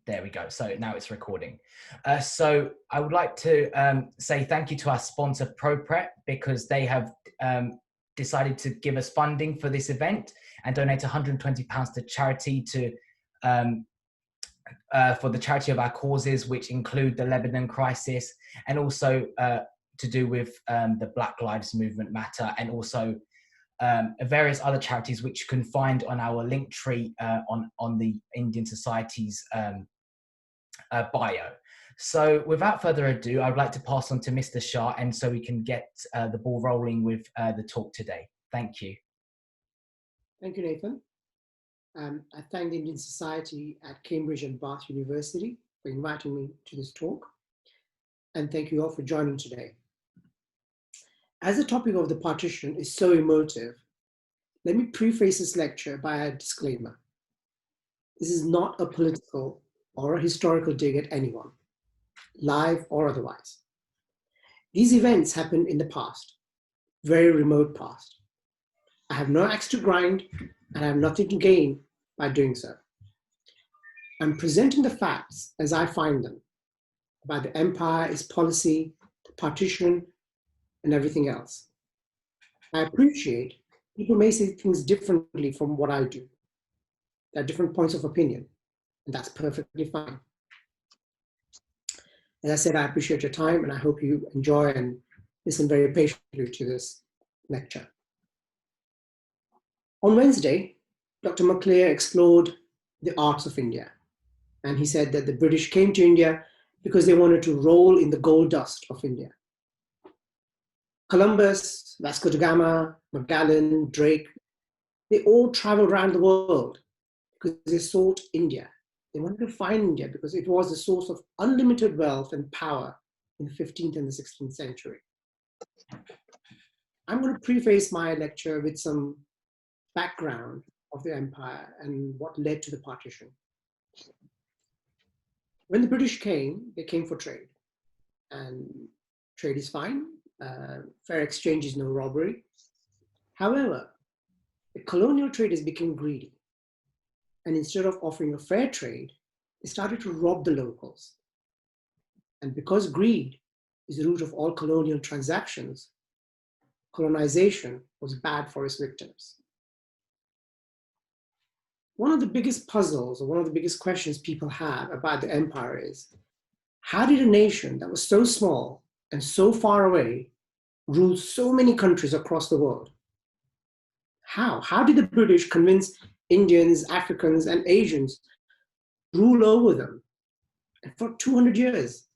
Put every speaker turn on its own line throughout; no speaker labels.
There we go. So now it's recording. So I would like to say thank you to our sponsor, ProPrep, because they have decided to give us funding for this event and donate £120 to charity for the charity of our causes, which include the Lebanon crisis, and also to do with the Black Lives Movement matter, and also various other charities which you can find on our link tree on the Indian Society's bio. So without further ado, I would like to pass on to Mr. Shah, and so we can get the ball rolling with the talk today. Thank you.
Thank you, Nathan. I thank the Indian Society at Cambridge and Bath University for inviting me to this talk. And thank you all for joining today. As the topic of the partition is so emotive, let me preface this lecture by a disclaimer. This is not a political or a historical dig at anyone, live or otherwise. These events happened in the past, very remote past. I have no axe to grind and I have nothing to gain by doing so. I'm presenting the facts as I find them about the empire, its policy, the partition, and everything else. I appreciate people may say things differently from what I do. There are different points of opinion, and that's perfectly fine. As I said, I appreciate your time, and I hope you enjoy and listen very patiently to this lecture. On Wednesday, Dr. Maclear explored the arts of India, and he said that the British came to India because they wanted to roll in the gold dust of India. Columbus, Vasco da Gama, Magellan, Drake, they all traveled around the world because they sought India. They wanted to find India because it was the source of unlimited wealth and power in the 15th and the 16th century. I'm going to preface my lecture with some background of the empire and what led to the partition. When the British came, they came for trade. And trade is fine. Fair exchange is no robbery. However, the colonial traders became greedy. And instead of offering a fair trade, they started to rob the locals. And because greed is the root of all colonial transactions, colonization was bad for its victims. One of the biggest puzzles, or one of the biggest questions people have about the empire is, how did a nation that was so small and so far away rule so many countries across the world? How? How did the British convince Indians, Africans, and Asians rule over them? And for 200 years,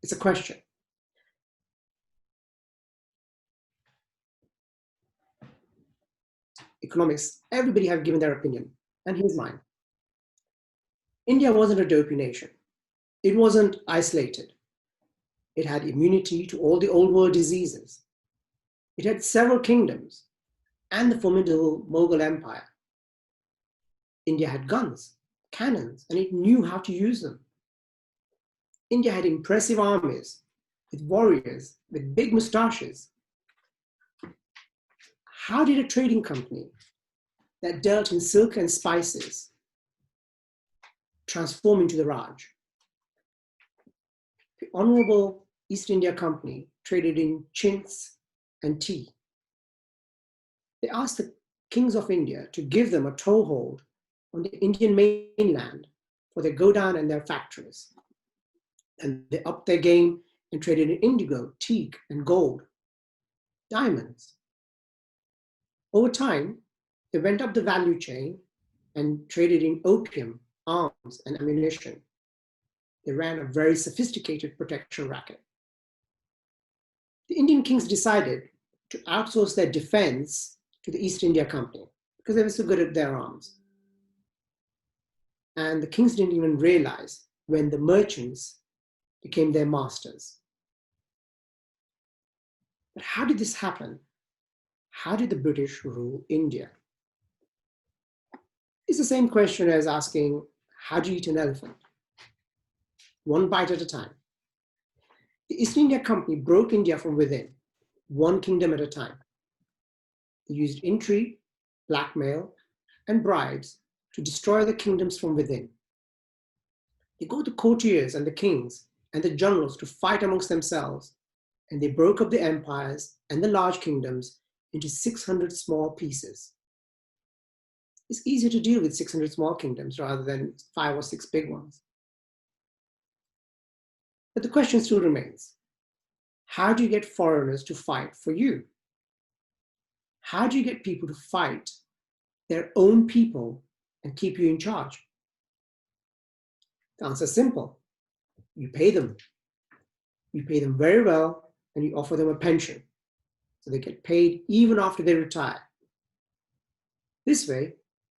it's a question. Economics, everybody have given their opinion, and here's mine. India wasn't a dopey nation. It wasn't isolated. It had immunity to all the old world diseases. It had several kingdoms and the formidable Mughal Empire. India had guns, cannons, and it knew how to use them. India had impressive armies with warriors with big moustaches. How did a trading company that dealt in silk and spices transform into the Raj? The Honorable East India Company traded in chintz and tea. They asked the kings of India to give them a toehold on the Indian mainland for their godown and their factories. And they upped their game and traded in indigo, teak, and gold, diamonds. Over time, they went up the value chain and traded in opium, arms, and ammunition. They ran a very sophisticated protection racket. The Indian kings decided to outsource their defense to the East India Company because they were so good at their arms. And the kings didn't even realize when the merchants became their masters. But how did this happen? How did the British rule India? It's the same question as asking, how do you eat an elephant? One bite at a time. The East India Company broke India from within, one kingdom at a time. They used intrigue, blackmail, and bribes to destroy the kingdoms from within. They got the courtiers and the kings and the generals to fight amongst themselves, and they broke up the empires and the large kingdoms into 600 small pieces. It's easier to deal with 600 small kingdoms rather than 5 or 6 big ones. But the question still remains, how do you get foreigners to fight for you? How do you get people to fight their own people and keep you in charge? The answer is simple. You pay them. You pay them very well, and you offer them a pension, so they get paid even after they retire. This way,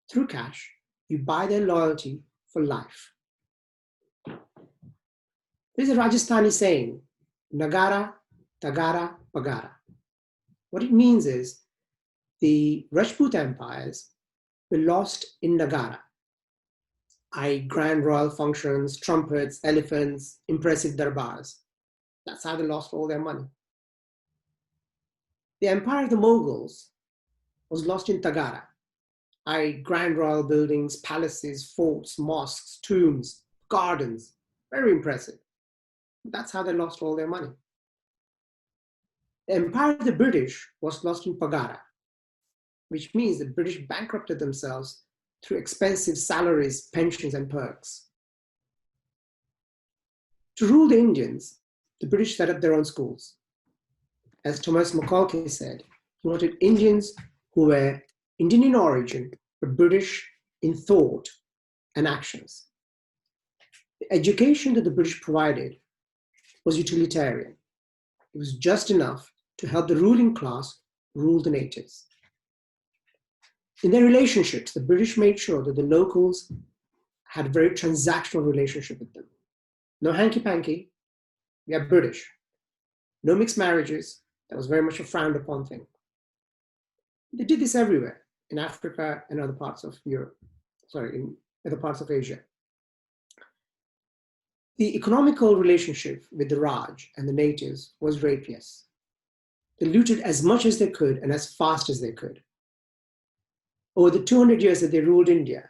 through cash, you buy their loyalty for life. There's a Rajasthani saying, Nagara, Tagara, Pagara. What it means is the Rajput empires were lost in Nagara, i.e. grand royal functions, trumpets, elephants, impressive darbars. That's how they lost all their money. The empire of the Mughals was lost in Tagara, i.e. grand royal buildings, palaces, forts, mosques, tombs, gardens. Very impressive. That's how they lost all their money. The empire of the British was lost in Pagara, which means the British bankrupted themselves through expensive salaries, pensions, and perks. To rule the Indians, the British set up their own schools. As Thomas Macaulay said, he wanted Indians who were Indian in origin, but British in thought and actions. The education that the British provided was utilitarian. It was just enough to help the ruling class rule the natives. In their relationships, the British made sure that the locals had a very transactional relationship with them. No hanky-panky, we are British. No mixed marriages, that was very much a frowned upon thing. They did this everywhere, in Africa and other parts of in other parts of Asia. The economical relationship with the Raj and the natives was rapious. They looted as much as they could and as fast as they could. Over the 200 years that they ruled India,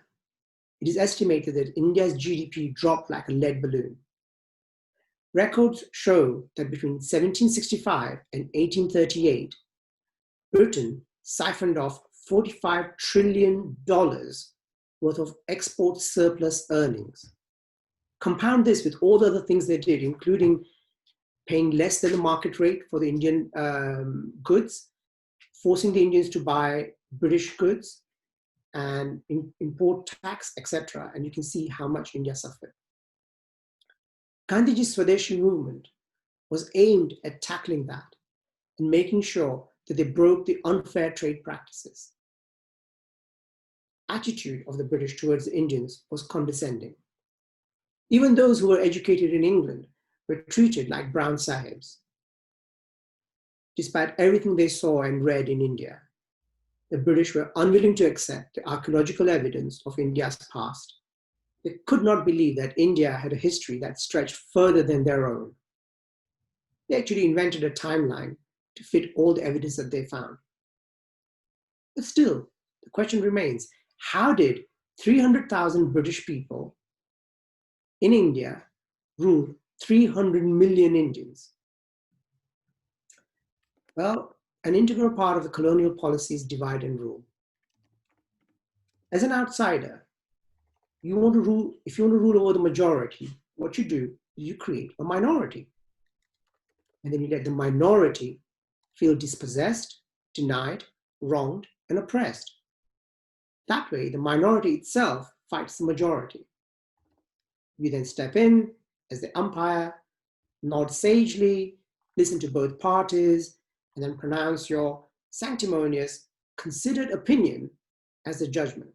it is estimated that India's GDP dropped like a lead balloon. Records show that between 1765 and 1838, Britain siphoned off $45 trillion worth of export surplus earnings. Compound this with all the other things they did, including paying less than the market rate for the Indian goods, forcing the Indians to buy British goods, and import tax, etc. And you can see how much India suffered. Gandhiji's Swadeshi movement was aimed at tackling that and making sure that they broke the unfair trade practices. Attitude of the British towards the Indians was condescending. Even those who were educated in England were treated like brown sahibs. Despite everything they saw and read in India, the British were unwilling to accept the archaeological evidence of India's past. They could not believe that India had a history that stretched further than their own. They actually invented a timeline to fit all the evidence that they found. But still, the question remains, how did 300,000 British people in India rule 300 million Indians? Well, an integral part of the colonial policy is divide and rule. As an outsider, if you want to rule over the majority, what you do is you create a minority. And then you let the minority feel dispossessed, denied, wronged, and oppressed. That way, the minority itself fights the majority. You then step in as the umpire, nod sagely, listen to both parties, and then pronounce your sanctimonious, considered opinion as the judgment.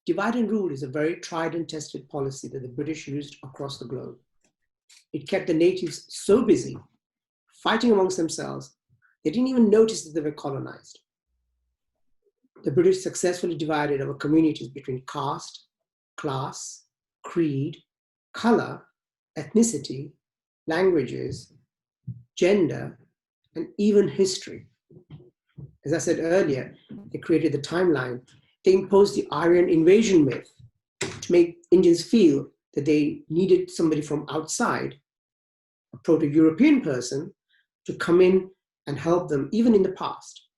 Divide and rule is a very tried and tested policy that the British used across the globe. It kept the natives so busy, fighting amongst themselves, they didn't even notice that they were colonized. The British successfully divided our communities between caste, class, creed, color, ethnicity, languages, gender, and even history. As I said earlier, they created the timeline. They imposed the Aryan invasion myth to make Indians feel that they needed somebody from outside, a Proto-European person, to come in and help them, even in the past.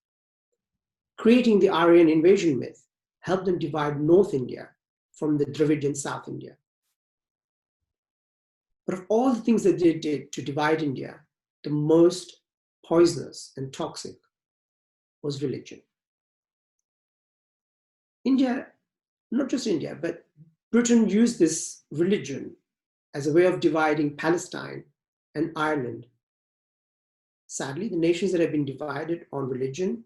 Creating the Aryan invasion myth helped them divide North India from the Dravidian South India. But of all the things that they did to divide India, the most poisonous and toxic was religion. India, not just India, but Britain used this religion as a way of dividing Palestine and Ireland. Sadly, the nations that have been divided on religion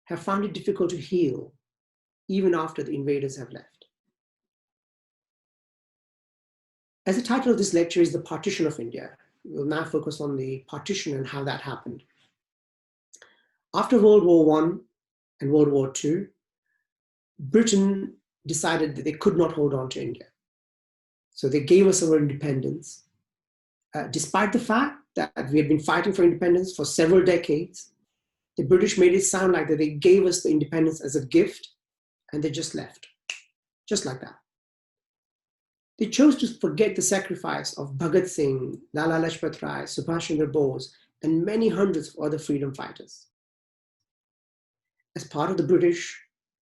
have found it difficult to heal, even after the invaders have left. As the title of this lecture is The Partition of India, we'll now focus on the partition and how that happened. After World War I and World War II, Britain decided that they could not hold on to India. So they gave us our independence, despite the fact that we had been fighting for independence for several decades. The British made it sound like that they gave us the independence as a gift, and they just left, just like that. They chose to forget the sacrifice of Bhagat Singh, Lala Lajpat Rai, Subhash Chandra Bose, and many hundreds of other freedom fighters. As part of the British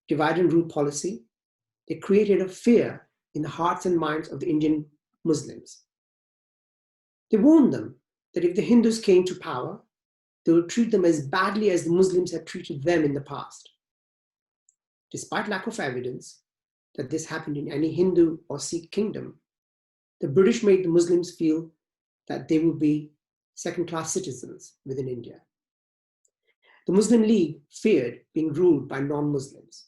divide and rule policy, they created a fear in the hearts and minds of the Indian Muslims. They warned them that if the Hindus came to power, they would treat them as badly as the Muslims had treated them in the past. Despite lack of evidence that this happened in any Hindu or Sikh kingdom, the British made the Muslims feel that they would be second-class citizens within India. The Muslim League feared being ruled by non-Muslims.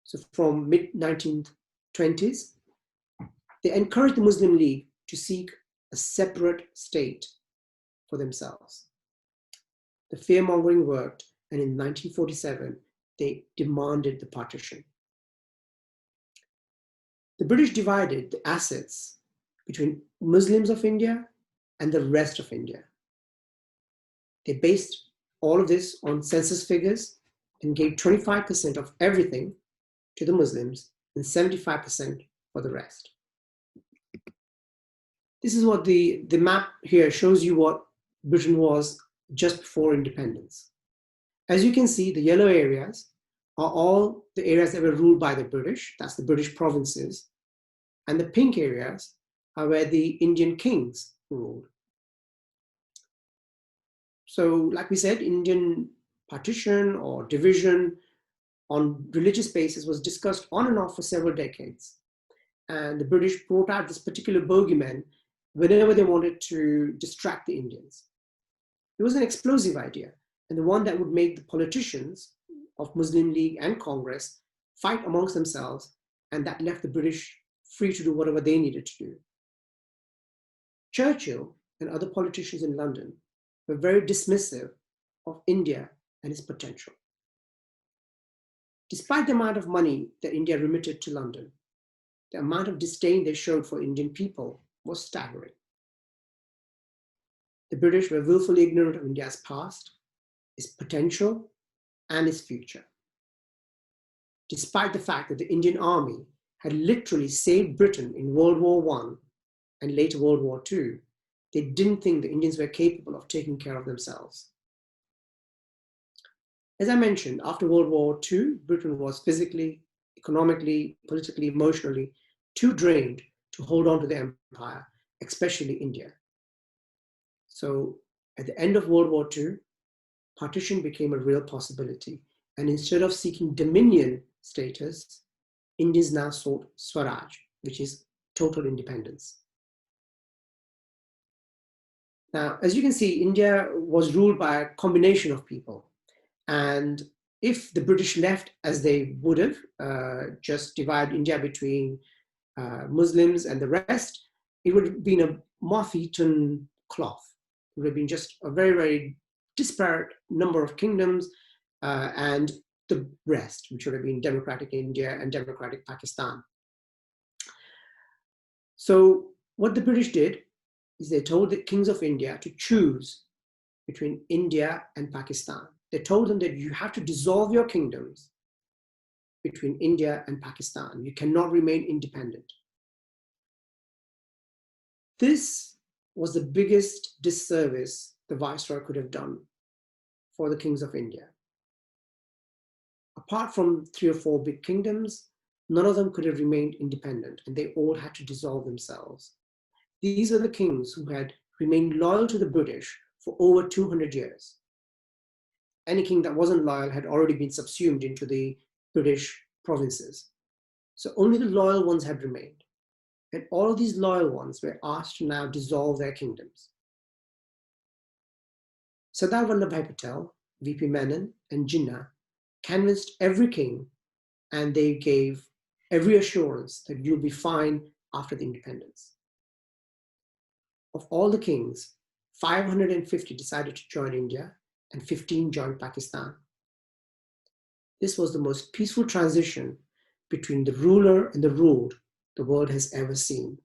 So from mid-1920s, they encouraged the Muslim League to seek a separate state for themselves. The fear-mongering worked, and in 1947, they demanded the partition. The British divided the assets between Muslims of India and the rest of India. They based all of this on census figures and gave 25% of everything to the Muslims and 75% for the rest. This is what the map here shows you what Britain was just before independence. As you can see, the yellow areas are all the areas that were ruled by the British, that's the British provinces, and the pink areas are where the Indian kings ruled. So, like we said, Indian partition or division on religious basis was discussed on and off for several decades. And the British brought out this particular bogeyman whenever they wanted to distract the Indians. It was an explosive idea, and the one that would make the politicians of Muslim League and Congress fight amongst themselves, and that left the British free to do whatever they needed to do. Churchill and other politicians in London were very dismissive of India and its potential. Despite the amount of money that India remitted to London, the amount of disdain they showed for Indian people was staggering. The British were willfully ignorant of India's past, its potential, and its future. Despite the fact that the Indian army had literally saved Britain in World War I and later World War II, they didn't think the Indians were capable of taking care of themselves. As I mentioned, after World War II, Britain was physically, economically, politically, emotionally too drained to hold on to the empire, especially India. So at the end of World War II, partition became a real possibility. And instead of seeking dominion status, Indians now sought Swaraj, which is total independence. Now, as you can see, India was ruled by a combination of people. And if the British left as they would have, just divide India between Muslims and the rest, it would have been a moth-eaten cloth. It would have been just a very, very disparate number of kingdoms and the rest, which would have been democratic India and democratic Pakistan. So what the British did is they told the kings of India to choose between India and Pakistan. They told them that you have to dissolve your kingdoms between India and Pakistan. You cannot remain independent. This was the biggest disservice the Viceroy could have done for the kings of India. Apart from 3 or 4 big kingdoms, none of them could have remained independent, and they all had to dissolve themselves. These are the kings who had remained loyal to the British for over 200 years. Any king that wasn't loyal had already been subsumed into the British provinces. So only the loyal ones had remained. And all of these loyal ones were asked to now dissolve their kingdoms. Sardar Vallabhbhai Patel, VP Menon, and Jinnah convinced every king, and they gave every assurance that you'll be fine after the independence. Of all the kings, 550 decided to join India and 15 joined Pakistan. This was the most peaceful transition between the ruler and the ruled the world has ever seen.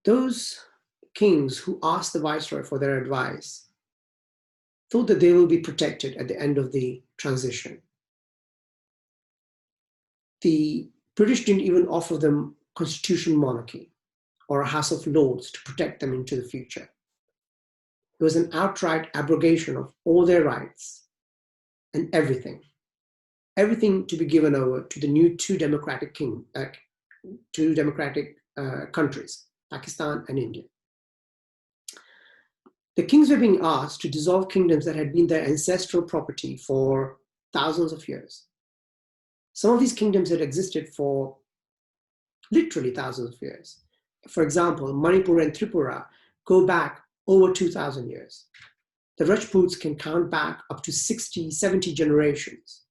Those kings who asked the Viceroy for their advice thought that they will be protected at the end of the transition. The British didn't even offer them constitutional monarchy or a House of Lords to protect them into the future. It was an outright abrogation of all their rights and everything to be given over to the new two democratic countries, Pakistan and India. The kings were being asked to dissolve kingdoms that had been their ancestral property for thousands of years. Some of these kingdoms had existed for literally thousands of years. For example, Manipur and Tripura go back over 2,000 years. The Rajputs can count back up to 60, 70 generations.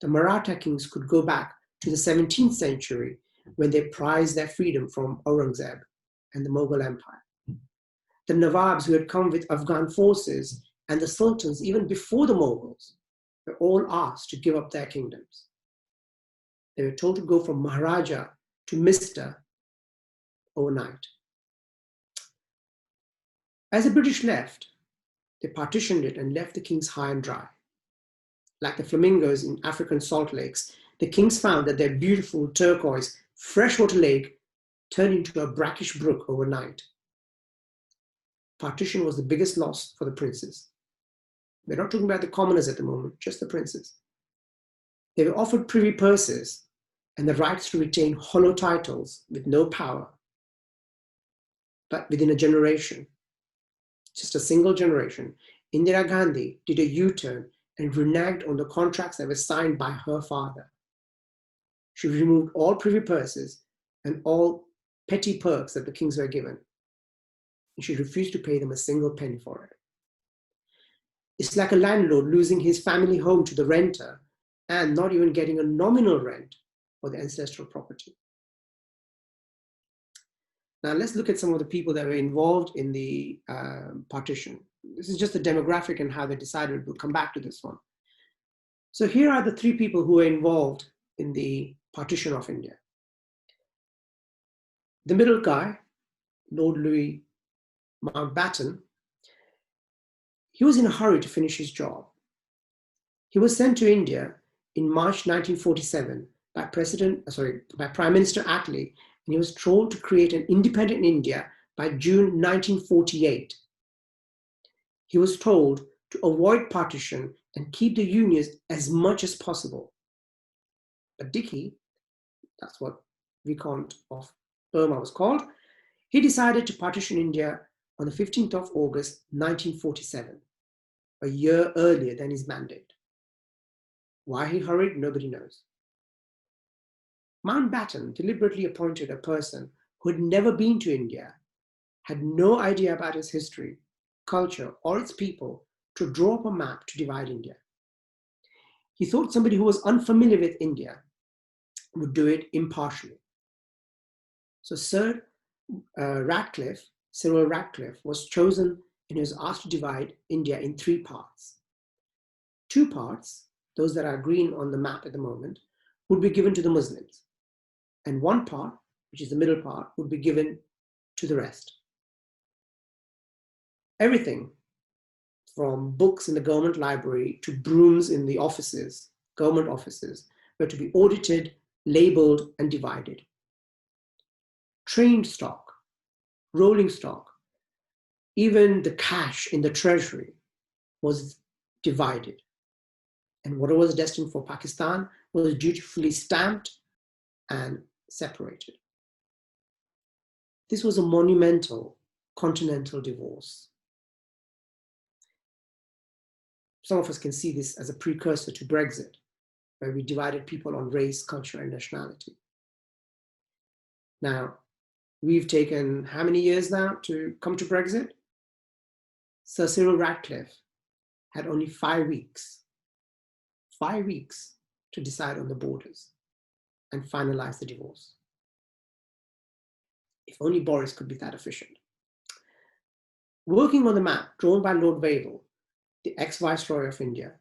The Maratha kings could go back to the 17th century when they prized their freedom from Aurangzeb and the Mughal Empire. The Nawabs who had come with Afghan forces and the sultans even before the Mughals were all asked to give up their kingdoms. They were told to go from Maharaja to Mr. overnight. As the British left, they partitioned it and left the kings high and dry. Like the flamingos in African salt lakes, the kings found that their beautiful turquoise freshwater lake turned into a brackish brook overnight. Partition was the biggest loss for the princes. We're not talking about the commoners at the moment, just the princes. They were offered privy purses and the rights to retain hollow titles with no power. But within a generation, just a single generation, Indira Gandhi did a U-turn and reneged on the contracts that were signed by her father. She removed all privy purses and all petty perks that the kings were given. And she refused to pay them a single penny for it. It's like a landlord losing his family home to the renter and not even getting a nominal rent for the ancestral property. Now let's look at some of the people that were involved in the partition. This is just the demographic and how they decided. We'll come back to this one. So here are the 3 people who were involved in the partition of India. The middle guy, Lord Louis Mountbatten, he was in a hurry to finish his job. He was sent to India in March 1947 by Prime Minister Attlee, and he was told to create an independent India by June 1948. He was told to avoid partition and keep the unions as much as possible. But Dickey, that's what Viscount of Burma was called, he decided to partition India on the 15th of August 1947, a year earlier than his mandate. Why he hurried, nobody knows. Mountbatten deliberately appointed a person who had never been to India, had no idea about its history, culture, or its people, to draw up a map to divide India. He thought somebody who was unfamiliar with India would do it impartially. So Cyril Ratcliffe was chosen, and he was asked to divide India in 3 parts. 2 parts, those that are green on the map at the moment, would be given to the Muslims. And 1 part, which is the middle part, would be given to the rest. Everything from books in the government library to brooms in the offices, government offices, were to be audited, labeled, and divided. Train stock, rolling stock, even the cash in the treasury was divided. And whatever was destined for Pakistan was dutifully stamped and separated. This was a monumental continental divorce. Some of us can see this as a precursor to Brexit, where we divided people on race, culture, and nationality. Now, we've taken how many years now to come to Brexit? Sir Cyril Ratcliffe had only 5 weeks to decide on the borders and finalize the divorce. If only Boris could be that efficient. Working on the map drawn by Lord Wavell, the ex-Viceroy of India,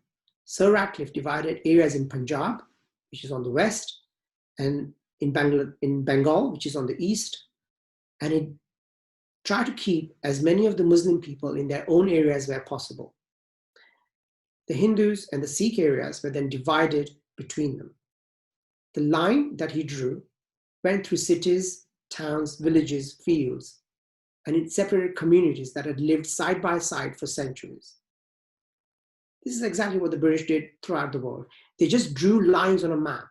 Sir Ratcliffe divided areas in Punjab, which is on the west, and in Bengal, which is on the east, and it tried to keep as many of the Muslim people in their own areas where possible. The Hindus and the Sikh areas were then divided between them. The line that he drew went through cities, towns, villages, fields, and it separated communities that had lived side by side for centuries. This is exactly what the British did throughout the world. They just drew lines on a map.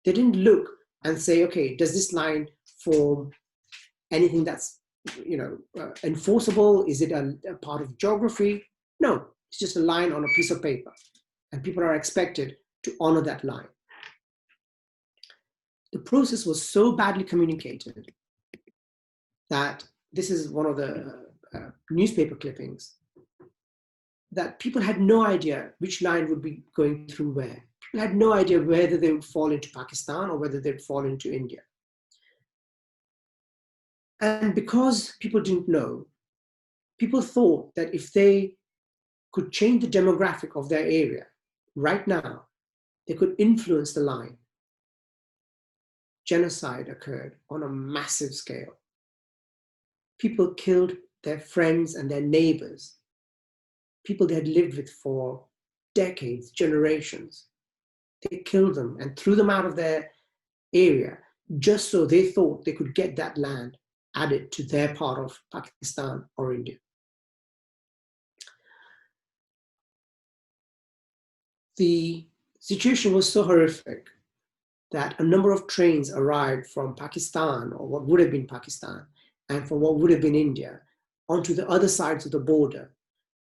They didn't look and say, okay, does this line form anything that's enforceable? Is it a part of geography? No, it's just a line on a piece of paper. And people are expected to honor that line. The process was so badly communicated that this is one of the newspaper clippings, that people had no idea which line would be going through where. People had no idea whether they would fall into Pakistan or whether they'd fall into India. And because people didn't know, people thought that if they could change the demographic of their area right now, they could influence the line. Genocide occurred on a massive scale. People killed their friends and their neighbors, people they had lived with for decades, generations. They killed them and threw them out of their area just so they thought they could get that land added to their part of Pakistan or India. The situation was so horrific that a number of trains arrived from Pakistan, or what would have been Pakistan, and from what would have been India, onto the other sides of the border.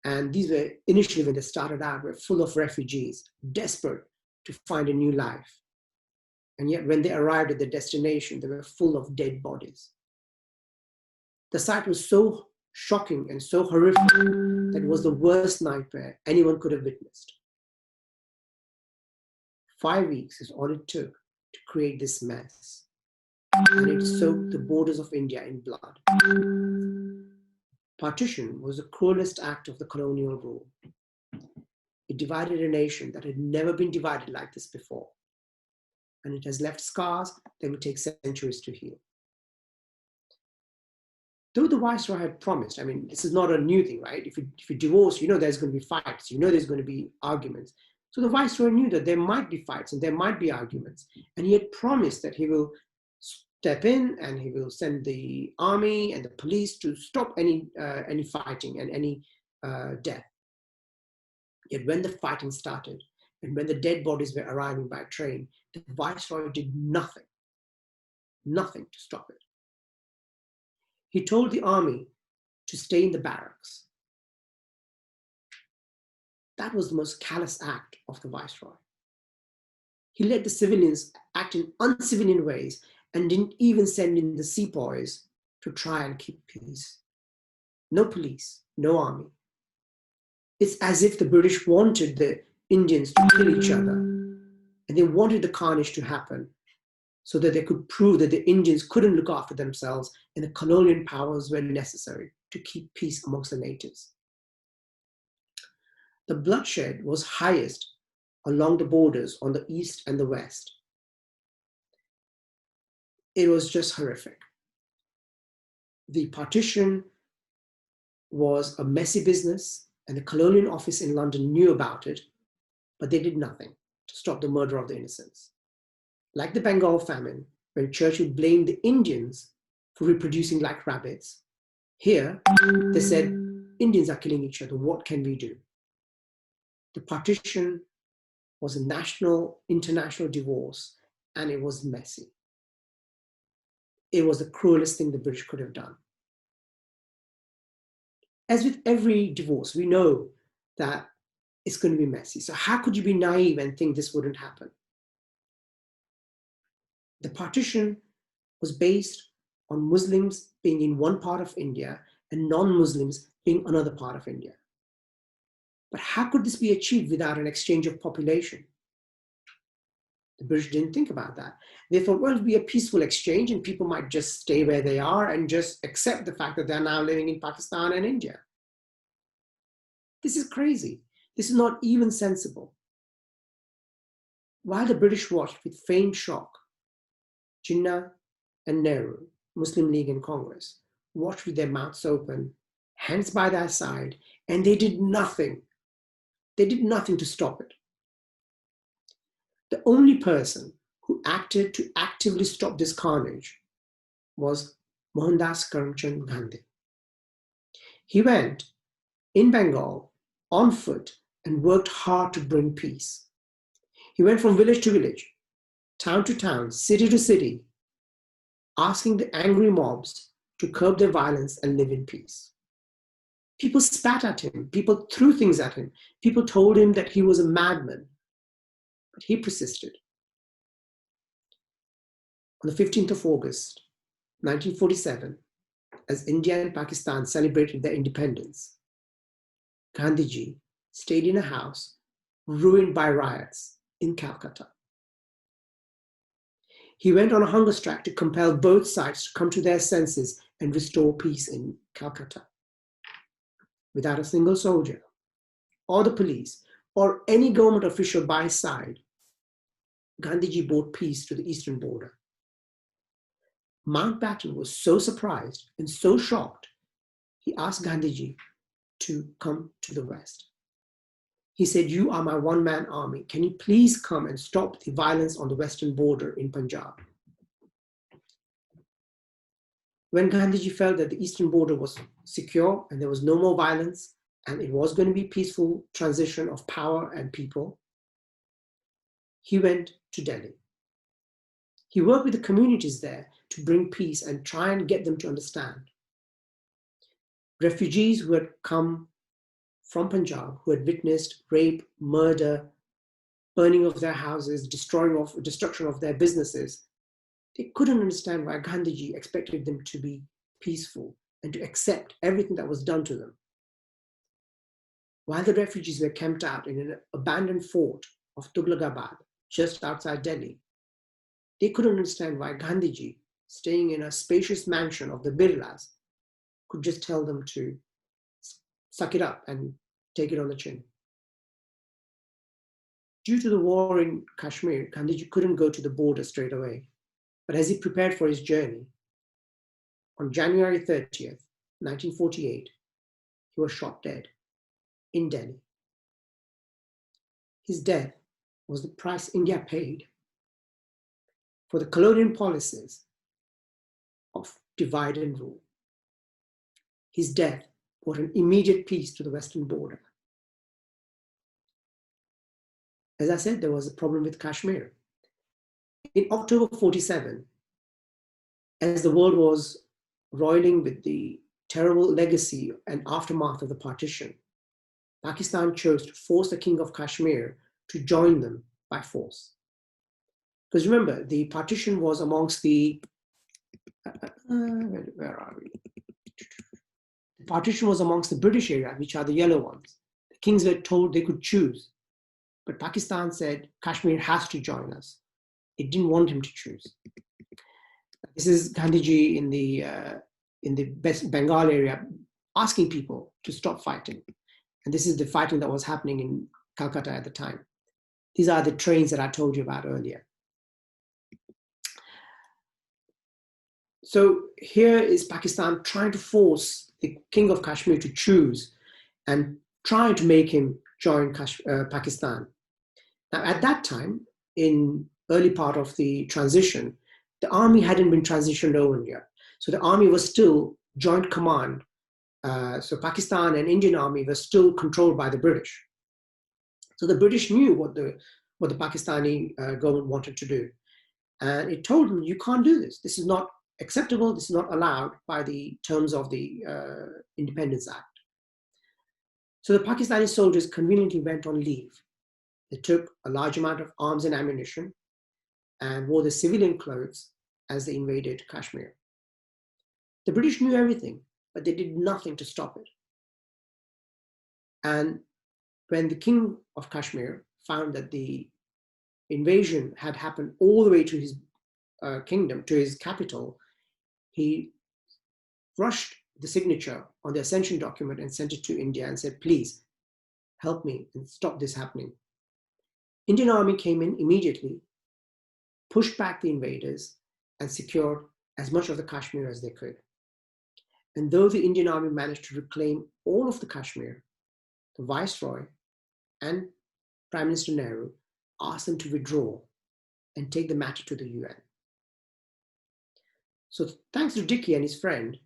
And these were, initially when they started out, were full of refugees, desperate to find a new life. And yet when they arrived at the destination, they were full of dead bodies. The sight was so shocking and so horrific that it was the worst nightmare anyone could have witnessed. 5 weeks is all it took to create this mess. And it soaked the borders of India in blood. Partition was the cruelest act of the colonial rule. It divided a nation that had never been divided like this before. And it has left scars that will take centuries to heal. Though the Viceroy had promised, I mean, this is not a new thing, right? If you divorce, you know there's going to be fights, you know there's going to be arguments. So the Viceroy knew that there might be fights and there might be arguments. And he had promised that he will step in and he will send the army and the police to stop any fighting and any death. Yet when the fighting started and when the dead bodies were arriving by train, the Viceroy did nothing to stop it. He told the army to stay in the barracks. That was the most callous act of the Viceroy. He let the civilians act in uncivilian ways and didn't even send in the sepoys to try and keep peace. No police, no army. It's as if the British wanted the Indians to kill each other, and they wanted the carnage to happen so that they could prove that the Indians couldn't look after themselves and the colonial powers were necessary to keep peace amongst the natives. The bloodshed was highest along the borders on the east and the west. It was just horrific. The partition was a messy business, And the Colonial Office in London knew about it, but they did nothing to stop the murder of the innocents. Like the Bengal famine, when Churchill blamed the Indians for reproducing like rabbits, here they said, Indians are killing each other, what can we do? The partition was a national, international divorce, and it was messy. It was the cruelest thing the British could have done. As with every divorce, we know that it's going to be messy. So how could you be naive and think this wouldn't happen? The partition was based on Muslims being in one part of India and non-Muslims being another part of India. But how could this be achieved without an exchange of population? The British didn't think about that. They thought, well, it'll be a peaceful exchange and people might just stay where they are and just accept the fact that they're now living in Pakistan and India. This is crazy. This is not even sensible. While the British watched with feigned shock, Jinnah and Nehru, Muslim League and Congress, watched with their mouths open, hands by their side, and they did nothing. They did nothing to stop it. The only person who acted to actively stop this carnage was Mohandas Karamchand Gandhi. He went in Bengal on foot and worked hard to bring peace. He went from village to village, town to town, city to city, asking the angry mobs to curb their violence and live in peace. People spat at him, people threw things at him, people told him that he was a madman, but he persisted. On the 15th of August, 1947, as India and Pakistan celebrated their independence, Gandhiji stayed in a house ruined by riots in Calcutta. He went on a hunger strike to compel both sides to come to their senses and restore peace in Calcutta. Without a single soldier, or the police, or any government official by his side, Gandhiji brought peace to the eastern border. Mountbatten was so surprised and so shocked, he asked Gandhiji to come to the west. He said, "You are my one-man army. Can you please come and stop the violence on the western border in Punjab?" When Gandhiji felt that the eastern border was secure and there was no more violence and it was going to be peaceful transition of power and people, he went to Delhi. He worked with the communities there to bring peace and try and get them to understand. Refugees who had come from Punjab, who had witnessed rape, murder, burning of their houses, destruction of their businesses, they couldn't understand why Gandhiji expected them to be peaceful and to accept everything that was done to them. While the refugees were camped out in an abandoned fort of Tughlaqabad, just outside Delhi, they couldn't understand why Gandhiji, staying in a spacious mansion of the Birlas, could just tell them to suck it up and take it on the chin. Due to the war in Kashmir, Gandhiji couldn't go to the border straight away. But as he prepared for his journey, on January 30th, 1948, he was shot dead in Delhi. His death was the price India paid for the colonial policies of divide and rule. His death brought an immediate peace to the western border. As I said, there was a problem with Kashmir. In October 47, as the world was roiling with the terrible legacy and aftermath of the partition, Pakistan chose to force the King of Kashmir to join them by force. Because remember, the partition was amongst the, where are we? The partition was amongst the British area, which are the yellow ones. The kings were told they could choose, but Pakistan said Kashmir has to join us. It didn't want him to choose. This is Gandhiji in the Bengal area asking people to stop fighting. And this is the fighting that was happening in Calcutta at the time. These are the trains that I told you about earlier. So here is Pakistan trying to force the King of Kashmir to choose and trying to make him join Pakistan. Now, at that time, in early part of the transition, the army hadn't been transitioned over yet. So the army was still joint command. So Pakistan and Indian army were still controlled by the British. So the British knew what the Pakistani government wanted to do. And it told them, you can't do this. This is not acceptable. This is not allowed by the terms of the Independence Act. So the Pakistani soldiers conveniently went on leave. They took a large amount of arms and ammunition and wore the civilian clothes as they invaded Kashmir. The British knew everything, but they did nothing to stop it. And when the king of Kashmir found that the invasion had happened all the way to his kingdom, to his capital, he rushed the signature on the accession document and sent it to India and said, please help me and stop this happening. Indian army came in immediately, pushed back the invaders and secured as much of the Kashmir as they could. And though the Indian army managed to reclaim all of the Kashmir, the viceroy and Prime Minister Nehru asked them to withdraw and take the matter to the UN. So thanks to Dickey and his friend,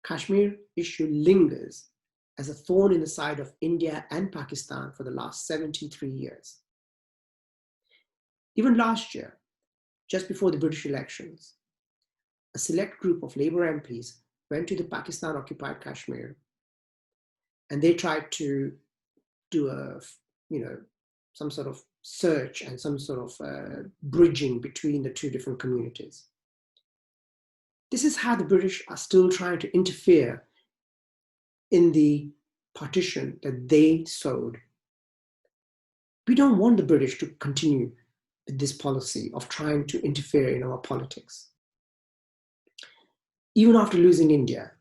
Kashmir issue lingers as a thorn in the side of India and Pakistan for the last 73 years. Even last year, just before the British elections, a select group of Labour MPs went to the Pakistan-occupied Kashmir, and they tried to do some sort of search and some sort of bridging between the two different communities. This is how the British are still trying to interfere in the partition that they sowed. We don't want the British to continue with this policy of trying to interfere in our politics. Even after losing India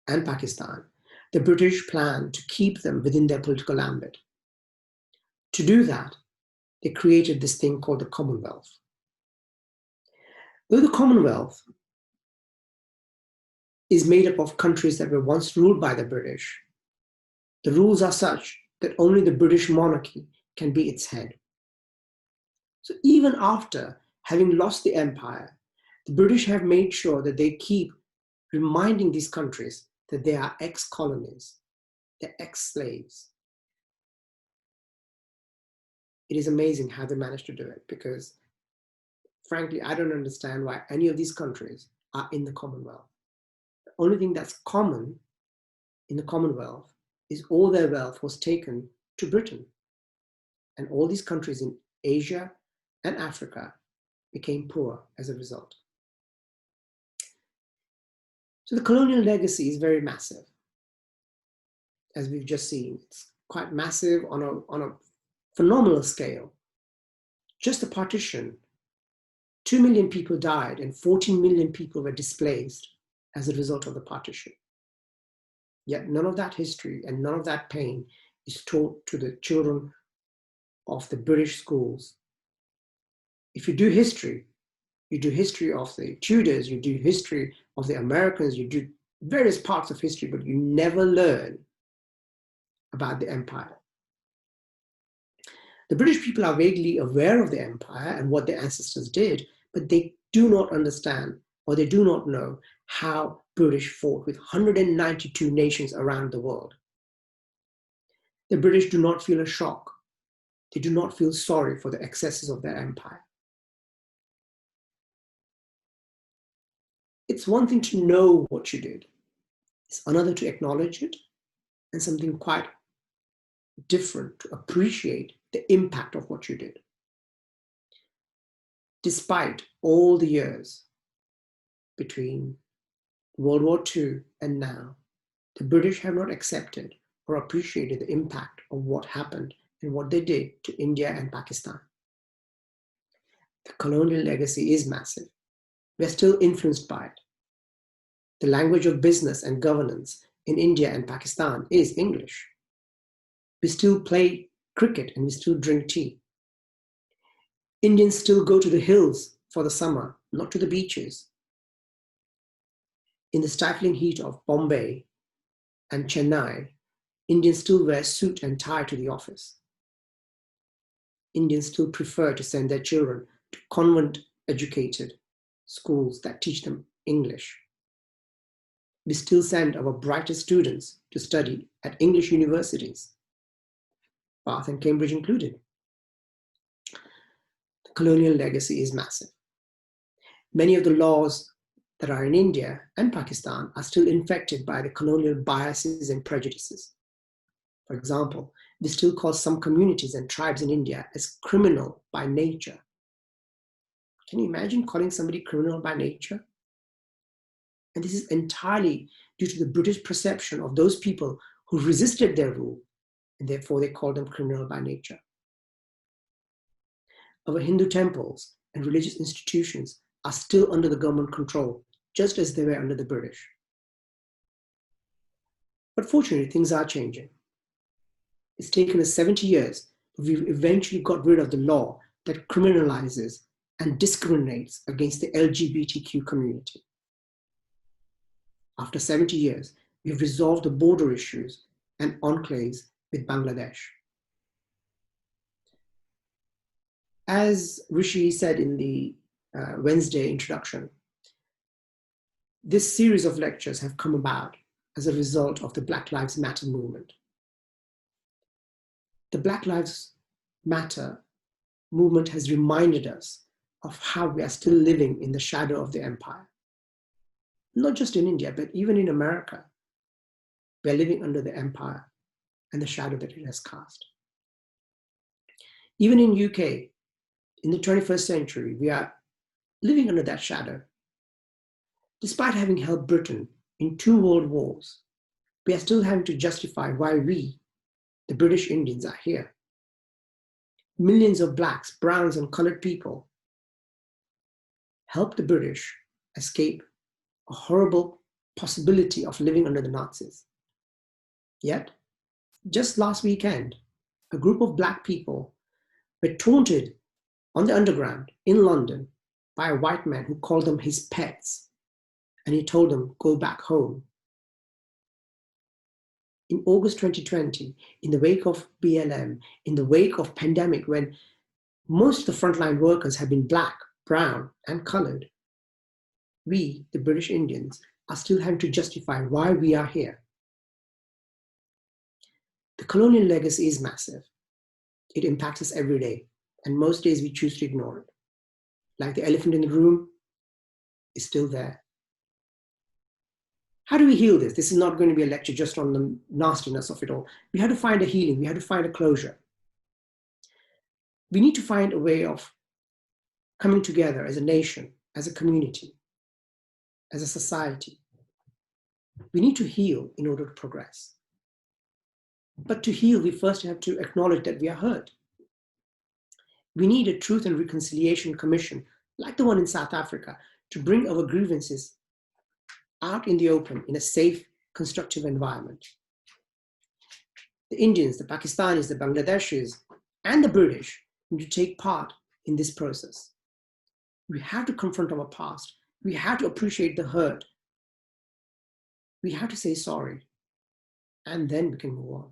and Pakistan, the British planned to keep them within their political ambit. To do that, they created this thing called the Commonwealth. Though the Commonwealth is made up of countries that were once ruled by the British, the rules are such that only the British monarchy can be its head. So even after having lost the empire, the British have made sure that they keep reminding these countries that they are ex-colonies, they're ex-slaves. It is amazing how they managed to do it, because frankly, I don't understand why any of these countries are in the Commonwealth. The only thing that's common in the Commonwealth is all their wealth was taken to Britain. And all these countries in Asia and Africa became poor as a result. So the colonial legacy is very massive. As we've just seen, it's quite massive on a phenomenal scale. Just the partition, 2 million people died and 14 million people were displaced as a result of the partition. Yet none of that history and none of that pain is taught to the children of the British schools. If you do history of the Tudors, you do history of the Americans, you do various parts of history, but you never learn about the empire. The British people are vaguely aware of the empire and what their ancestors did, but they do not understand or they do not know how British fought with 192 nations around the world. The British do not feel a shock. They do not feel sorry for the excesses of their empire. It's one thing to know what you did. It's another to acknowledge it, and something quite different to appreciate the impact of what you did. Despite all the years between World War II and now, the British have not accepted or appreciated the impact of what happened and what they did to India and Pakistan. The colonial legacy is massive. We're still influenced by it. The language of business and governance in India and Pakistan is English. We still play cricket and we still drink tea. Indians still go to the hills for the summer, not to the beaches. In the stifling heat of Bombay and Chennai, Indians still wear suit and tie to the office. Indians still prefer to send their children to convent-educated schools that teach them English. We still send our brightest students to study at English universities, Bath and Cambridge included. The colonial legacy is massive. Many of the laws that are in India and Pakistan are still infected by the colonial biases and prejudices. For example, we still call some communities and tribes in India as criminal by nature. Can you imagine calling somebody criminal by nature? And this is entirely due to the British perception of those people who resisted their rule, and therefore they called them criminal by nature. Our Hindu temples and religious institutions are still under the government control, just as they were under the British. But fortunately, things are changing. It's taken us 70 years, but we've eventually got rid of the law that criminalizes and discriminates against the LGBTQ community. After 70 years, we've resolved the border issues and enclaves with Bangladesh. As Rishi said in the Wednesday introduction, this series of lectures have come about as a result of the Black Lives Matter movement. The Black Lives Matter movement has reminded us of how we are still living in the shadow of the empire. Not just in India, but even in America, we are living under the empire and the shadow that it has cast. Even in UK, in the 21st century, we are living under that shadow. Despite having helped Britain in 2 world wars, we are still having to justify why we, the British Indians, are here. Millions of blacks, browns, and colored people helped the British escape a horrible possibility of living under the Nazis. Yet, just last weekend, a group of black people were taunted on the underground in London by a white man who called them his pets, and he told them, go back home. In August 2020, in the wake of BLM, in the wake of pandemic, when most of the frontline workers have been black, brown, and colored, we, the British Indians, are still having to justify why we are here. The colonial legacy is massive. It impacts us every day, and most days we choose to ignore it. Like the elephant in the room is still there. How do we heal this? This is not going to be a lecture just on the nastiness of it all. We have to find a healing. We have to find a closure. We need to find a way of coming together as a nation, as a community, as a society. We need to heal in order to progress. But to heal, we first have to acknowledge that we are hurt. We need a Truth and Reconciliation Commission, like the one in South Africa, to bring our grievances out in the open in a safe, constructive environment. The Indians, the Pakistanis, the Bangladeshis, and the British need to take part in this process. We have to confront our past. We have to appreciate the hurt. We have to say sorry, and then we can move on.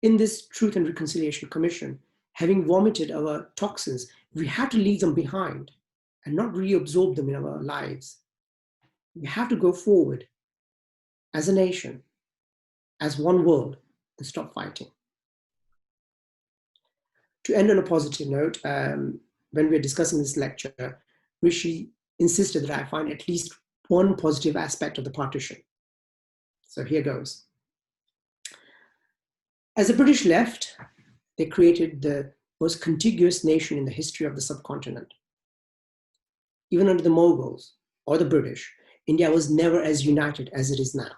In this Truth and Reconciliation Commission, having vomited our toxins, we have to leave them behind and not reabsorb them in our lives. We have to go forward as a nation, as one world, and stop fighting. To end on a positive note, when we're discussing this lecture, Rishi insisted that I find at least one positive aspect of the partition. So here goes. As the British left, they created the most contiguous nation in the history of the subcontinent. Even under the Mughals or the British, India was never as united as it is now.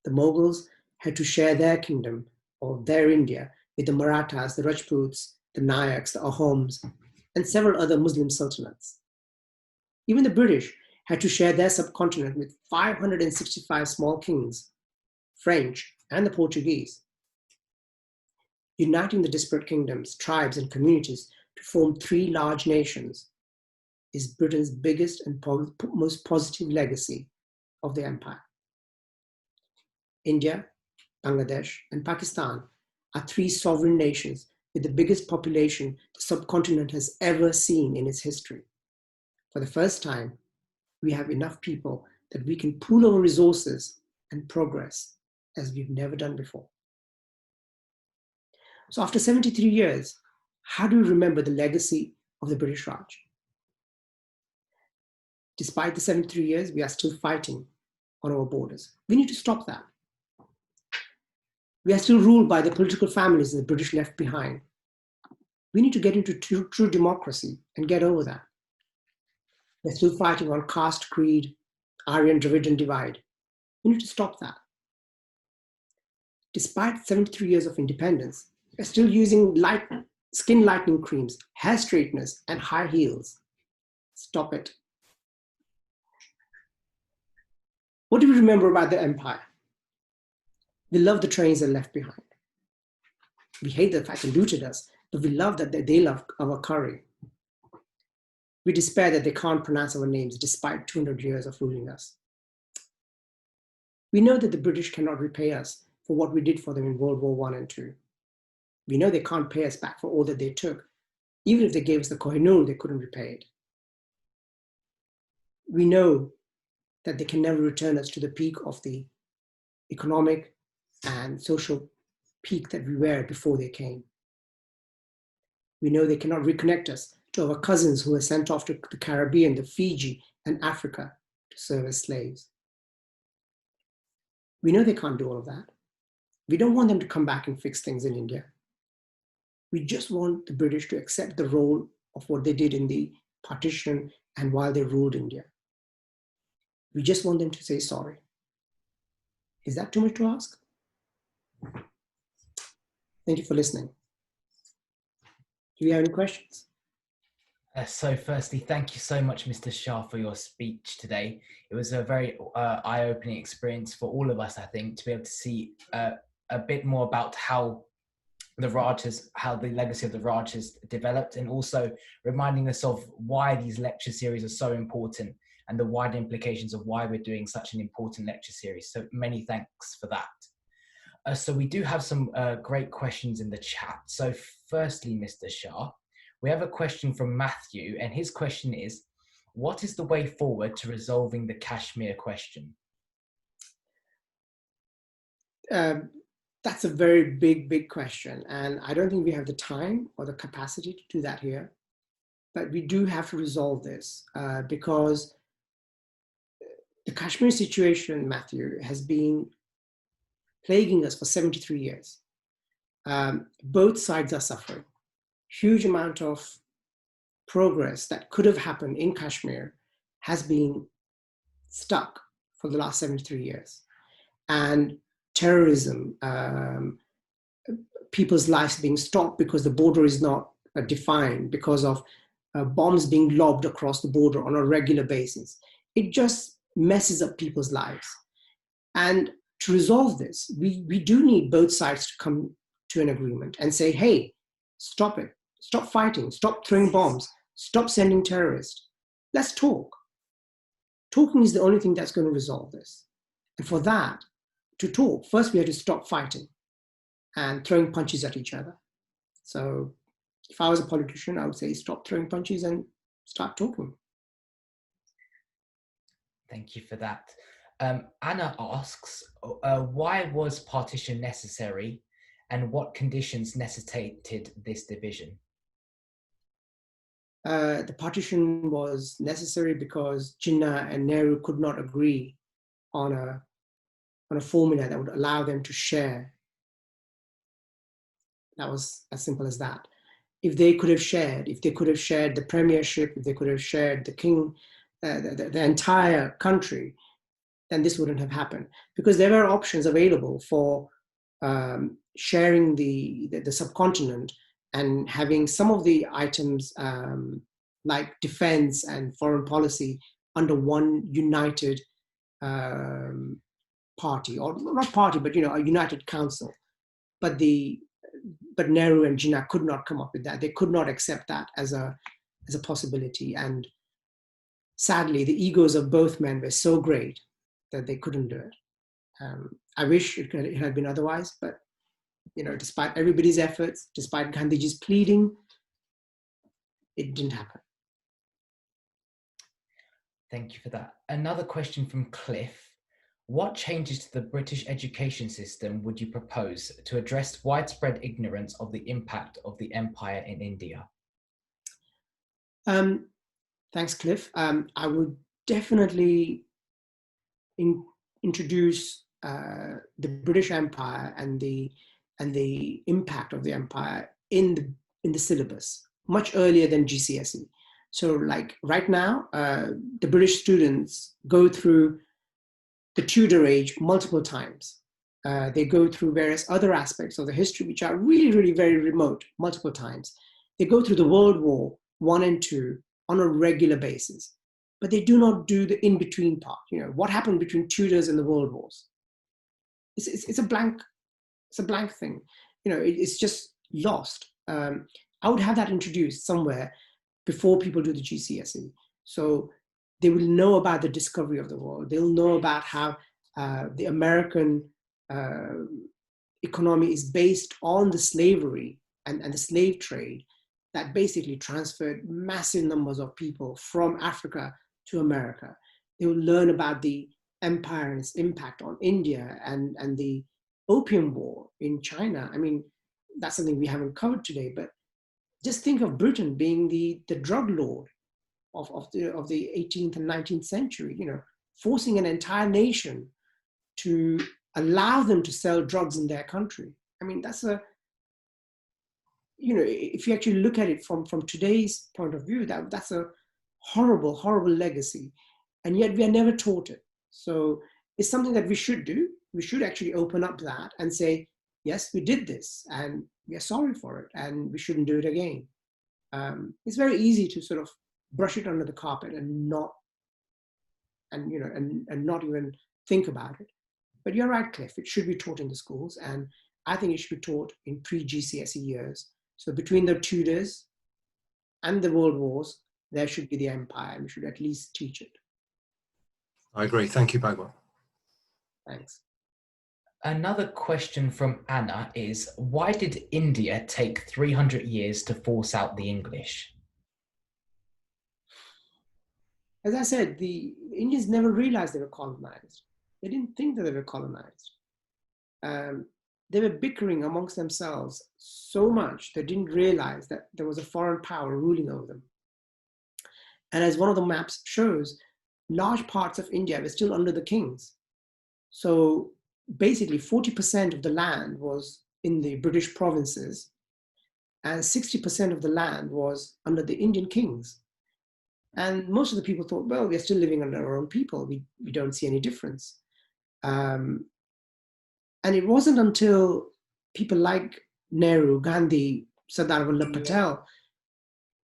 The Mughals had to share their kingdom or their India with the Marathas, the Rajputs, the Nayaks, the Ahoms, and several other Muslim sultanates. Even the British had to share their subcontinent with 565 small kings, French, and the Portuguese. Uniting the disparate kingdoms, tribes, and communities to form 3 large nations is Britain's biggest and most positive legacy of the empire. India, Bangladesh, and Pakistan are three sovereign nations with the biggest population the subcontinent has ever seen in its history. For the first time, we have enough people that we can pool our resources and progress as we've never done before. So after 73 years, how do we remember the legacy of the British Raj? Despite the 73 years, we are still fighting on our borders. We need to stop that. We are still ruled by the political families that the British left behind. We need to get into true democracy and get over that. We're still fighting on caste, creed, Aryan, Dravidian divide. We need to stop that. Despite 73 years of independence, we're still using skin lightening creams, hair straighteners, and high heels. Stop it. What do we remember about the empire? We love the trains they left behind. We hate the fact they looted us, but we love that they love our curry. We despair that they can't pronounce our names despite 200 years of ruling us. We know that the British cannot repay us for what we did for them in World War I and II. We know they can't pay us back for all that they took. Even if they gave us the Kohinoor, they couldn't repay it. We know that they can never return us to the peak of the economic and social peak that we were before they came. We know they cannot reconnect us to our cousins who were sent off to the Caribbean, the Fiji, and Africa to serve as slaves. We know they can't do all of that. We don't want them to come back and fix things in India. We just want the British to accept the role of what they did in the partition and while they ruled India. We just want them to say sorry. Is that too much to ask? Thank you for listening. Do you have any questions?
So firstly, thank you so much, Mr. Shah, for your speech today. It was a very eye-opening experience for all of us, I think, to be able to see a bit more about how the legacy of the Raj has developed, and also reminding us of why these lecture series are so important and the wider implications of why we're doing such an important lecture series. So many thanks for that. So we do have some great questions in the chat. So firstly, Mr. Shah, we have a question from Matthew, and his question is, what is the way forward to resolving the Kashmir question?
That's a very big question. And I don't think we have the time or the capacity to do that here. But we do have to resolve this because the Kashmir situation, Matthew, has been plaguing us for 73 years. Both sides are suffering. Huge amount of progress that could have happened in Kashmir has been stuck for the last 73 years. And terrorism, people's lives being stopped because the border is not defined, because of bombs being lobbed across the border on a regular basis. It just messes up people's lives. And to resolve this, we do need both sides to come to an agreement and say, hey, stop it. Stop fighting. Stop throwing bombs. Stop sending terrorists. Let's talk. Talking is the only thing that's going to resolve this. And for that, to talk, first we have to stop fighting and throwing punches at each other. So if I was a politician, I would say stop throwing punches and start talking.
Thank you for that. Anna asks, why was partition necessary and what conditions necessitated this division?
The partition was necessary because Jinnah and Nehru could not agree on a formula that would allow them to share. That was as simple as that. If they could have shared the premiership, if they could have shared the king, the entire country, then this wouldn't have happened. Because there were options available for sharing the subcontinent and having some of the items like defense and foreign policy under one united party, or not party, but a united council. But Nehru and Jinnah could not come up with that. They could not accept that as a possibility. And sadly, the egos of both men were so great that they couldn't do it. I wish it had been otherwise, but despite everybody's efforts, despite Gandhiji's pleading, it didn't happen.
Thank you for that. Another question from Cliff. What changes to the British education system would you propose to address widespread ignorance of the impact of the empire in India?
Thanks, Cliff. I would definitely introduce the British Empire and the impact of the empire in the syllabus much earlier than GCSE. So, like right now, the British students go through the Tudor age multiple times. They go through various other aspects of the history, which are really, really very remote, multiple times. They go through the World War I and II on a regular basis, but they do not do the in-between part. What happened between Tudors and the World Wars? It's a blank thing. It's just lost. I would have that introduced somewhere before people do the GCSE. So they will know about the discovery of the world. They'll know about how the American economy is based on the slavery and the slave trade that basically transferred massive numbers of people from Africa to America. They will learn about the empire and its impact on India and the Opium War in China. I mean, that's something we haven't covered today, but just think of Britain being the drug lord of the 18th and 19th century, forcing an entire nation to allow them to sell drugs in their country. I mean, that's if you actually look at it from today's point of view, that's a horrible, horrible legacy. And yet we are never taught it. So it's something that we should do. We should actually open up that and say, yes, we did this and we are sorry for it and we shouldn't do it again. It's very easy to sort of brush it under the carpet and not even think about it. But you're right, Cliff, it should be taught in the schools, and I think it should be taught in pre-GCSE years. So between the Tudors and the World Wars, there should be the empire, and we should at least teach it.
I agree. Thank you, Bhagwat.
Thanks.
Another question from Anna is, why did India take 300 years to force out the English?
As I said, the Indians never realized they were colonized. They didn't think that they were colonized. They were bickering amongst themselves so much they didn't realize that there was a foreign power ruling over them. And as one of the maps shows, large parts of India were still under the kings. So basically 40% of the land was in the British provinces and 60% of the land was under the Indian kings. And most of the people thought, well, we're still living under our own people. We don't see any difference. And it wasn't until people like Nehru, Gandhi, Sardar Vallabh Patel,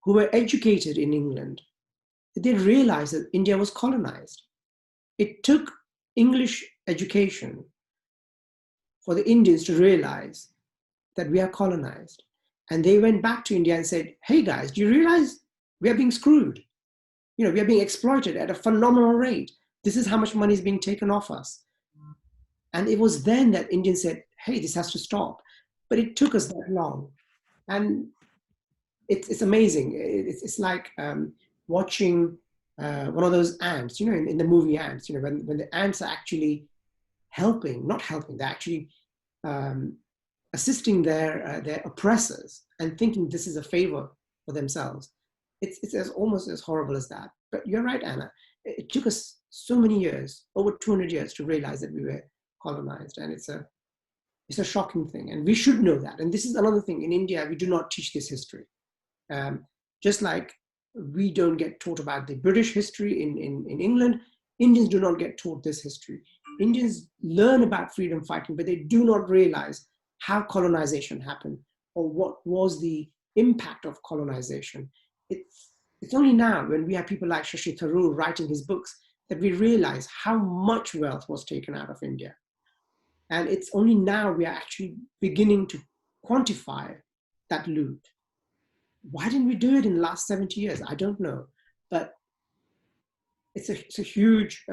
who were educated in England, that they realized that India was colonized. It took English education for the Indians to realize that we are colonized. And they went back to India and said, hey guys, do you realize we are being screwed? We are being exploited at a phenomenal rate. This is how much money is being taken off us. And it was then that Indians said, hey, this has to stop. But it took us that long. And it's amazing. It's like watching one of those ants, in the movie Ants, when the ants are actually not helping, they're actually assisting their oppressors and thinking this is a favor for themselves. It's almost as horrible as that. But you're right, Anna. It took us so many years, over 200 years, to realize that we were colonized. And it's a shocking thing. And we should know that. And this is another thing. In India, we do not teach this history. Just like we don't get taught about the British history in England, Indians do not get taught this history. Indians learn about freedom fighting, but they do not realize how colonization happened or what was the impact of colonization. It's only now when we have people like Shashi Tharoor writing his books that we realize how much wealth was taken out of India. And it's only now we are actually beginning to quantify that loot. Why didn't we do it in the last 70 years? I don't know. But it's a huge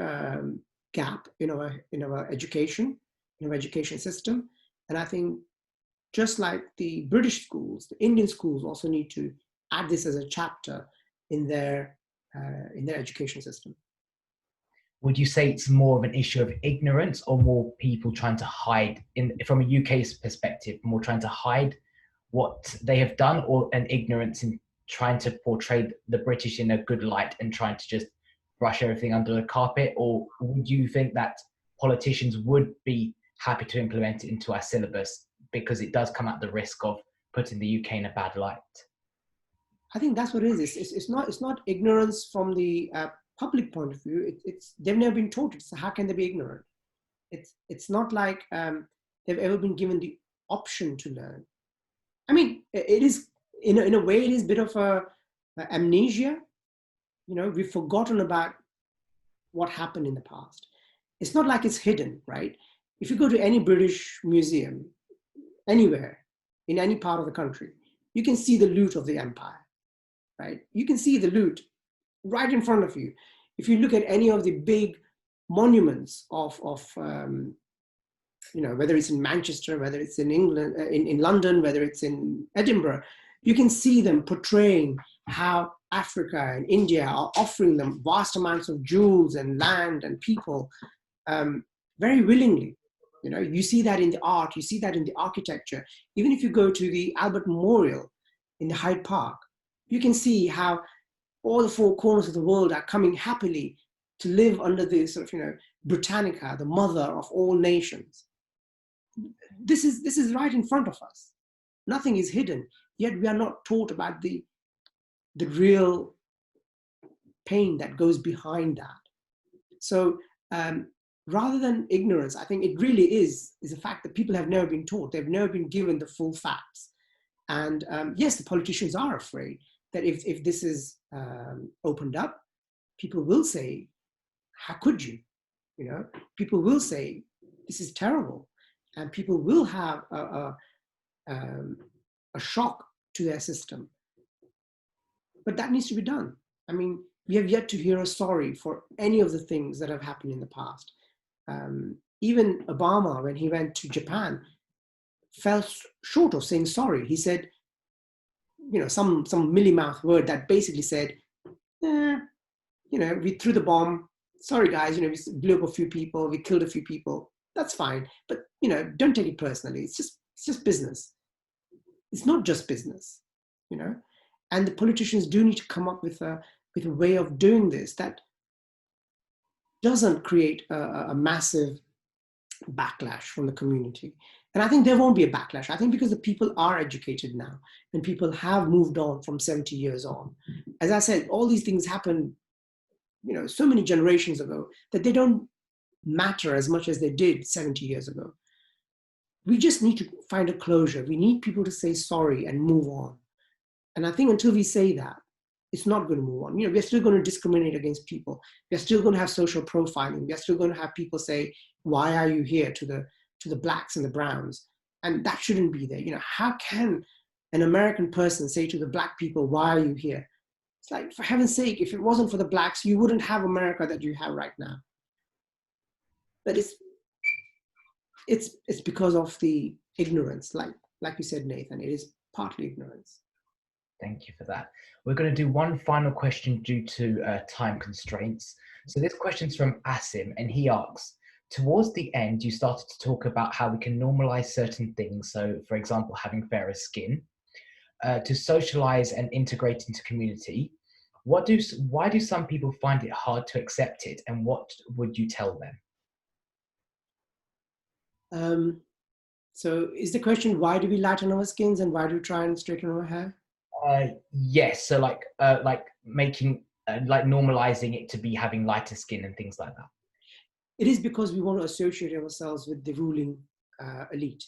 gap in our education, in our education system. And I think just like the British schools, the Indian schools also need to add this as a chapter in their education system.
Would you say it's more of an issue of ignorance, or more people trying to hide, from a UK's perspective, more trying to hide what they have done, or an ignorance in trying to portray the British in a good light and trying to just brush everything under the carpet? Or would you think that politicians would be happy to implement it into our syllabus because it does come at the risk of putting the UK in a bad light?
I think that's what it is. It's not ignorance from the public point of view. They've never been taught it, so how can they be ignorant? It's not like they've ever been given the option to learn. I mean, it is in a way it is a bit of a amnesia. You know, we've forgotten about what happened in the past. It's not like it's hidden, right? If you go to any British museum, anywhere, in any part of the country, you can see the loot of the empire, right? You can see the loot right in front of you. If you look at any of the big monuments of you know, whether it's in Manchester, whether it's in England, in London, whether it's in Edinburgh, you can see them portraying how Africa and India are offering them vast amounts of jewels and land and people very willingly. You know, you see that in the art, you see that in the architecture. Even if you go to the Albert Memorial in the Hyde Park, you can see how all the four corners of the world are coming happily to live under the sort of, you know, Britannica, the mother of all nations. This is right in front of us. Nothing is hidden, yet we are not taught about the real pain that goes behind that. So rather than ignorance, I think it really is a fact that people have never been taught. They've never been given the full facts. And yes, the politicians are afraid that if this is opened up, people will say, how could you? You know, people will say, this is terrible. And people will have a shock to their system. But that needs to be done. I mean, we have yet to hear a sorry for any of the things that have happened in the past. Even Obama, when he went to Japan, fell short of saying sorry. He said, you know, some mealy-mouthed word that basically said, you know, we threw the bomb. Sorry, guys, you know, we blew up a few people, we killed a few people. That's fine. But, you know, don't take it personally. It's just business. It's not just business, you know. And the politicians do need to come up with a way of doing this that doesn't create a massive backlash from the community. And I think there won't be a backlash. I think because the people are educated now and people have moved on from 70 years on. As I said, all these things happened, you know, so many generations ago that they don't matter as much as they did 70 years ago. We just need to find a closure. We need people to say sorry and move on. And I think until we say that, it's not going to move on. You know, we're still going to discriminate against people. We're still going to have social profiling. We're still going to have people say, why are you here, to the blacks and the browns? And that shouldn't be there. You know, how can an American person say to the black people, why are you here? It's like, for heaven's sake, if it wasn't for the blacks, you wouldn't have America that you have right now. But it's because of the ignorance, like you said, Nathan. It is partly ignorance.
Thank you for that. We're going to do one final question due to time constraints. So this question's from Asim, and he asks, towards the end, you started to talk about how we can normalize certain things. So, for example, having fairer skin, to socialize and integrate into community. Why do some people find it hard to accept it, and what would you tell them?
So is the question, why do we lighten our skins and why do we try and straighten our hair?
Yes. So like making, like normalizing it to be having lighter skin and things like that.
It is because we want to associate ourselves with the ruling elite.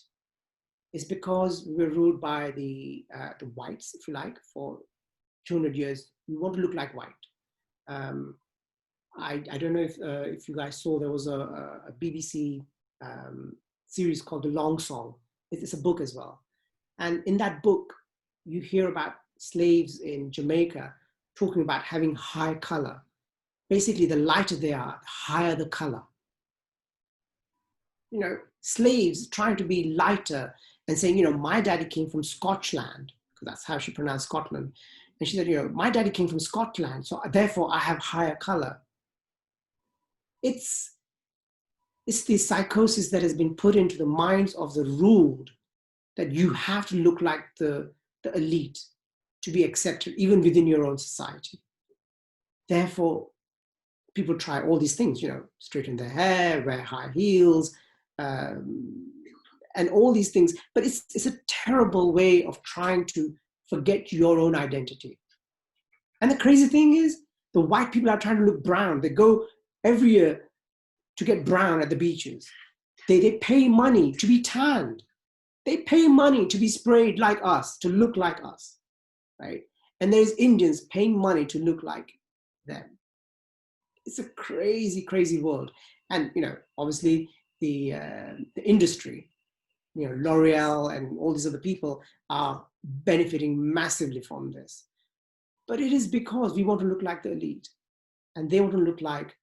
It's because we're ruled by the whites, if you like, for 200 years. We want to look like white. I don't know if you guys saw, there was a BBC series called The Long Song. It's a book as well. And in that book, you hear about slaves in Jamaica talking about having high color. Basically, the lighter they are, the higher the color. slaves trying to be lighter and saying, my daddy came from Scotland, because that's how she pronounced Scotland. And she said, my daddy came from Scotland, so therefore I have higher color. It's the psychosis that has been put into the minds of the ruled, that you have to look like the elite to be accepted, even within your own society. Therefore, people try all these things, straighten their hair, wear high heels, and all these things. But it's a terrible way of trying to forget your own identity. And the crazy thing is, the white people are trying to look brown. They go every year to get brown at the beaches. They pay money to be tanned. They pay money to be sprayed like us, to look like us, right? And there's Indians paying money to look like them. It's a crazy, crazy world. And, obviously the industry, L'Oreal and all these other people are benefiting massively from this. But it is because we want to look like the elite, and they want to look like,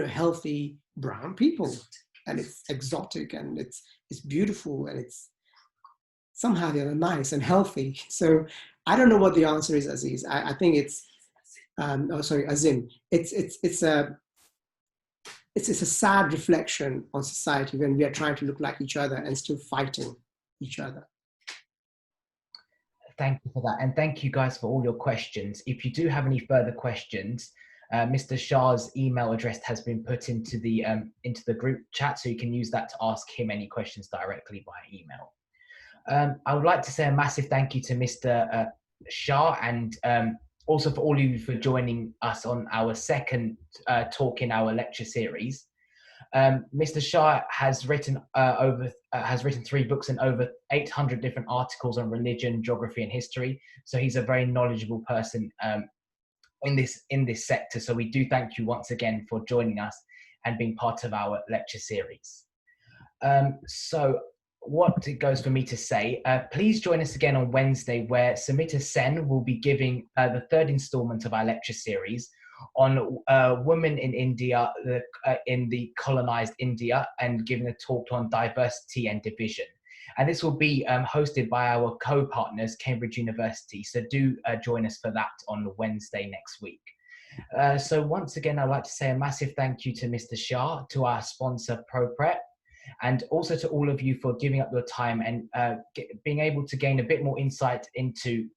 healthy brown people. And it's exotic, and it's beautiful, and it's somehow they're nice and healthy. So I don't know what the answer is, Aziz. I think it's, Azim. It's a sad reflection on society when we are trying to look like each other and still fighting each other.
Thank you for that. And thank you guys for all your questions. If you do have any further questions, Mr. Shah's email address has been put into the group chat, so you can use that to ask him any questions directly via email. I would like to say a massive thank you to Mr. Shah, and also for all of you for joining us on our second talk in our lecture series. Mr. Shah has written 3 books and over 800 different articles on religion, geography, and history. So he's a very knowledgeable person in this sector. So we do thank you once again for joining us and being part of our lecture series. So what it goes for me to say, please join us again on Wednesday, where Samita Sen will be giving the 3rd installment of our lecture series on women in India, in the colonized India, and giving a talk on diversity and division. And this will be hosted by our co-partners, Cambridge University. So do join us for that on Wednesday next week. So once again, I'd like to say a massive thank you to Mr. Shah, to our sponsor, ProPrep, and also to all of you for giving up your time and being able to gain a bit more insight into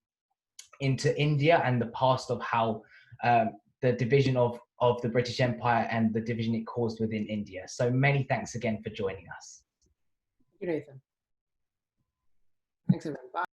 India and the past of how the division of the British Empire and the division it caused within India. So many thanks again for joining us.
Thank you, Nathan. Thanks, everyone. Bye.